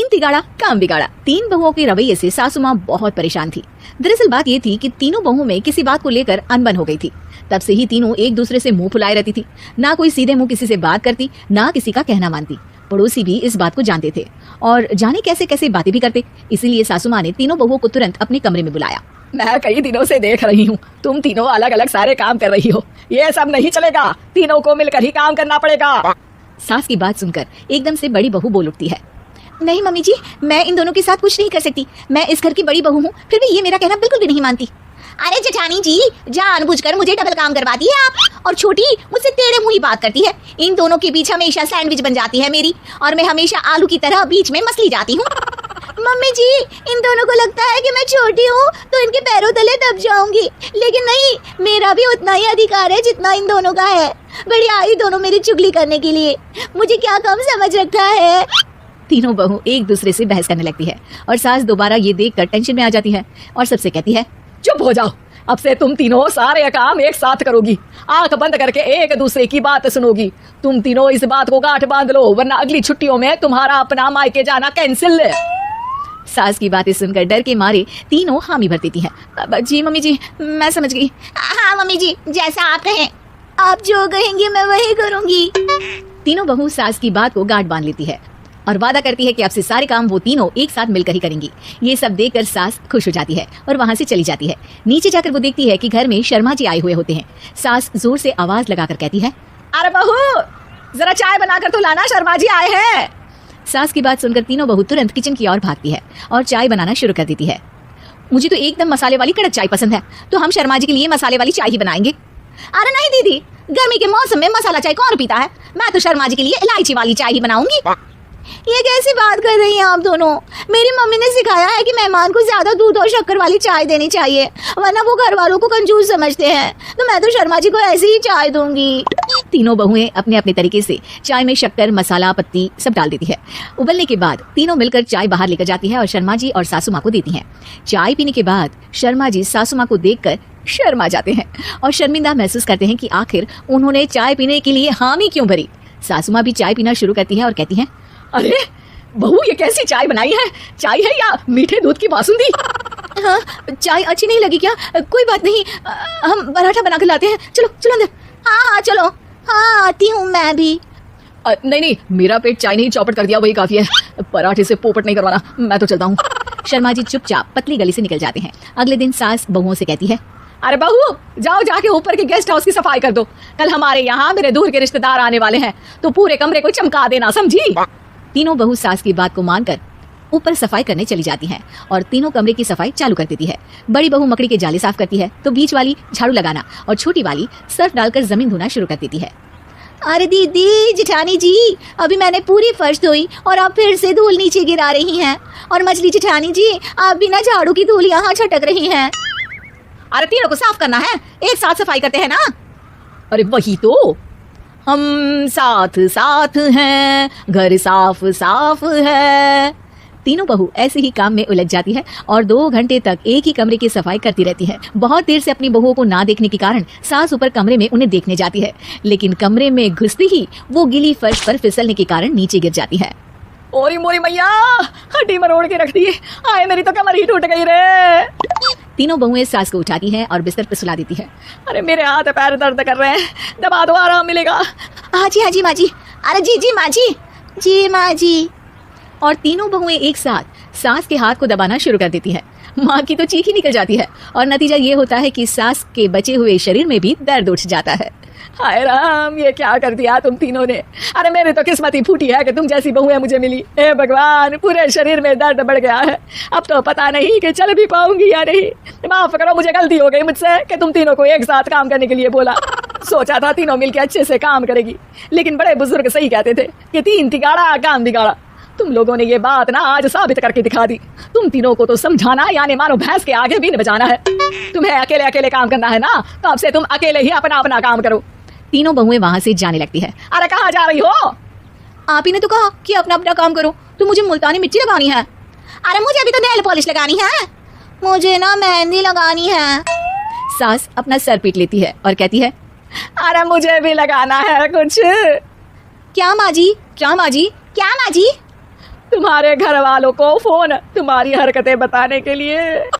तीन तिगाड़ा काम बिगाड़ा। तीन बहुओं के रवैये से सासू माँ बहुत परेशान थी। दरअसल बात ये थी कि तीनों बहुओं में किसी बात को लेकर अनबन हो गई थी। तब से ही तीनों एक दूसरे से मुंह फुलाए रहती थी। ना कोई सीधे मुंह किसी से बात करती, ना किसी का कहना मानती। पड़ोसी भी इस बात को जानते थे और जाने कैसे कैसे बातें भी करते। इसीलिए सासू माँ ने तीनों बहुओं को तुरंत अपने कमरे में बुलाया। मैं कई दिनों से देख रही हूँ तुम तीनों अलग अलग सारे काम कर रही हो। ये सब नहीं चलेगा, तीनों को मिलकर ही काम करना पड़ेगा। सास की बात सुनकर एकदम से बड़ी बहू बोल उठती है। नहीं मम्मी जी, मैं इन दोनों के साथ कुछ नहीं कर सकती। मैं इस घर की बड़ी बहू हूँ, फिर भी ये मेरा कहना बिल्कुल भी नहीं मानती। अरे जेठानी जी, जानबूझकर मुझे डबल काम करवाती है आप। और छोटी मुझसे टेढ़े मुंह ही बात करती है। इन दोनों के बीच हमेशा सैंडविच बन जाती है मेरी, और मैं हमेशा आलू की तरह बीच में मसली जाती हूँ। मम्मी जी, इन दोनों को लगता है कि मैं छोटी हूँ तो इनके पैरों तले दब जाऊंगी, लेकिन नहीं, मेरा भी उतना ही अधिकार है जितना इन दोनों का है। बड़ी आई दोनों मेरी चुगली करने के लिए, मुझे क्या कम समझ रखा है। तीनों बहू एक दूसरे से बहस करने लगती है और सास दोबारा ये देखकर टेंशन में आ जाती है और सबसे कहती है, चुप हो जाओ, अब से तुम तीनों सारे काम एक साथ करोगी। आंख बंद करके एक दूसरे की बात सुनोगी। तुम तीनों इस बात को गांठ बांध लो, वरना अगली छुट्टियों में तुम्हारा अपना मायके जाना कैंसिल है। सास की बातें सुनकर डर के मारे तीनों हामी भर देती हैं। जी मम्मी जी, मैं समझ गई। हाँ मम्मी जी, जैसा आप कहें, आप जो कहेंगे मैं वही करूंगी। तीनों बहू सास की बात को गांठ बांध लेती है और वादा करती है कि अब से सारे काम वो तीनों एक साथ मिलकर ही करेंगी। ये सब देखकर सास खुश हो जाती है और वहाँ से चली जाती है। नीचे जाकर वो देखती है कि घर में शर्मा जी आए हुए होते हैं। सास जोर से आवाज लगाकर कहती है, अरे बहू, जरा चाय बनाकर तो लाना, शर्मा जी आए हैं। सास की बात सुनकर तीनों बहू तुरंत किचन की ओर भागती है और चाय बनाना शुरू कर देती है। मुझे तो एकदम मसाले वाली कड़क चाय पसंद है, तो हम शर्मा जी के लिए मसाले वाली चाय ही बनाएंगे। अरे नहीं दीदी, गर्मी के मौसम में मसाला चाय कौन पीता है? मैं तो शर्मा जी के लिए इलायची वाली चाय ही बनाऊंगी। ये कैसी बात कर रही हैं आप दोनों? मेरी मम्मी ने सिखाया है कि मेहमान को ज्यादा दूध और शक्कर वाली चाय देनी चाहिए, वरना वो घर वालों को कंजूस समझते हैं। तो मैं तो शर्मा जी को ऐसी ही चाय दूंगी। तीनों बहुएं अपने अपने तरीके से चाय में शक्कर, मसाला, पत्ती सब डाल देती है। उबलने के बाद तीनों मिलकर चाय बाहर लेकर जाती है और शर्मा जी और सासू माँ को देती हैं। चाय पीने के बाद शर्मा जी सासू माँ को देखकर शर्मा जाते हैं और शर्मिंदा महसूस करते हैं कि आखिर उन्होंने चाय पीने के लिए हामी क्यों भरी। सासू माँ भी चाय पीना शुरू करती है और कहती है, अरे बहू, ये कैसी चाय बनाई है? चाय है या मीठे दूध की बासुंदी? हाँ, चाय अच्छी नहीं लगी क्या? कोई बात नहीं, हम पराठा बना कर लाते हैं। चलो चलो अंदर। हाँ चलो। हाँ आती हूँ मैं भी। नहीं, मेरा पेट चाय नहीं चौपट कर दिया, वही काफी है। पराठे से पोपट नहीं करवाना, मैं तो चलता हूँ। शर्मा जी चुपचाप पतली गली से निकल जाते हैं। अगले दिन सास बहुओं से कहती है, अरे बहू, जाओ जाके ऊपर के गेस्ट हाउस की सफाई कर दो। कल हमारे यहाँ मेरे दूर के रिश्तेदार आने वाले हैं, तो पूरे कमरे को चमका देना, समझी? तीनों बहू सास की बात को मानकर ऊपर सफाई करने चली जाती हैं और तीनों कमरे की सफाई चालू कर देती है। बड़ी बहू मकड़ी के जाले साफ करती है तो बीच वाली झाड़ू लगाना और छोटी वाली सर्फ डालकर जमीन धोना शुरू कर देती है। अरे दीदी, जेठानी जी, अभी मैंने पूरी फर्श धोई और आप फिर से धूल नीचे गिरा रही हैं। और मछली जेठानी जी, आप बिना झाड़ू की धूल यहाँ छटक रही हैं। अरे तीनों को साफ करना है, एक साथ सफाई करते हैं ना। अरे वही तो, हम साथ साथ हैं, घर साफ साफ है। तीनों बहू ऐसे ही काम में उलझ जाती है और 2 घंटे तक एक ही कमरे की सफाई करती रहती है। बहुत देर से अपनी बहुओं को ना देखने के कारण सास ऊपर कमरे में उन्हें देखने जाती है, लेकिन कमरे में घुसती ही वो गीली फर्श पर फिसलने के कारण नीचे गिर जाती है। ओरी मोरी मैया, हड्डी मरोड़ के रख दी। आए, मेरी तो कमर ही टूट गई रे। तीनों बहुएं सास को उठाती हैं और बिस्तर पर सुला देती है। अरे मेरे हाथ पैर दर्द कर रहे हैं, दबा दो, आराम मिलेगा। हाँ जी माँ जी। अरे जी माँ जी, जी माँ जी। और तीनों बहुएं एक साथ सास के हाथ को दबाना शुरू कर देती है। माँ की तो चीख ही निकल जाती है और नतीजा ये होता है कि सास के बचे हुए शरीर में भी दर्द उठ जाता है। हाय राम, ये क्या कर दिया तुम तीनों ने? अरे मेरी तो किस्मत ही फूटी है कि तुम जैसी बहुएं मुझे मिली। हे भगवान, पूरे शरीर में दर्द बढ़ गया है। अब तो पता नहीं कि चल भी पाऊंगी या नहीं। माफ करो, मुझे गलती हो गई मुझसे कि तुम तीनों को एक साथ काम करने के लिए बोला। सोचा था तीनों मिलकर अच्छे से काम करेगी, लेकिन बड़े बुजुर्ग सही कहते थे कि 3 तिगाड़ा काम बिगाड़ा। तुम लोगों ने ये बात ना आज साबित करके दिखा दी। तुम तीनों को तो समझाना यानी मानो भैंस के आगे भी बजाना है। तुम्हें अकेले अकेले काम करना है ना, तो अब से तुम अकेले ही अपना अपना काम करो। तीनों बहुएं वहाँ से जाने लगती है। अरे कहाँ जा रही हो? आप ही ने तो कहा कि अपना अपना काम करो, तो मुझे मुल्तानी मिट्टी लगानी है। अरे मुझे भी तो नेल पॉलिश लगानी है। मुझे ना मेहंदी लगानी है। सास अपना सर पीट लेती है और कहती है, अरे मुझे भी लगाना है कुछ। क्या माँ जी? क्या माँ जी? क्या माँ जी? तुम्हारे घर वालों को फोन तुम्हारी हरकतें बताने के लिए।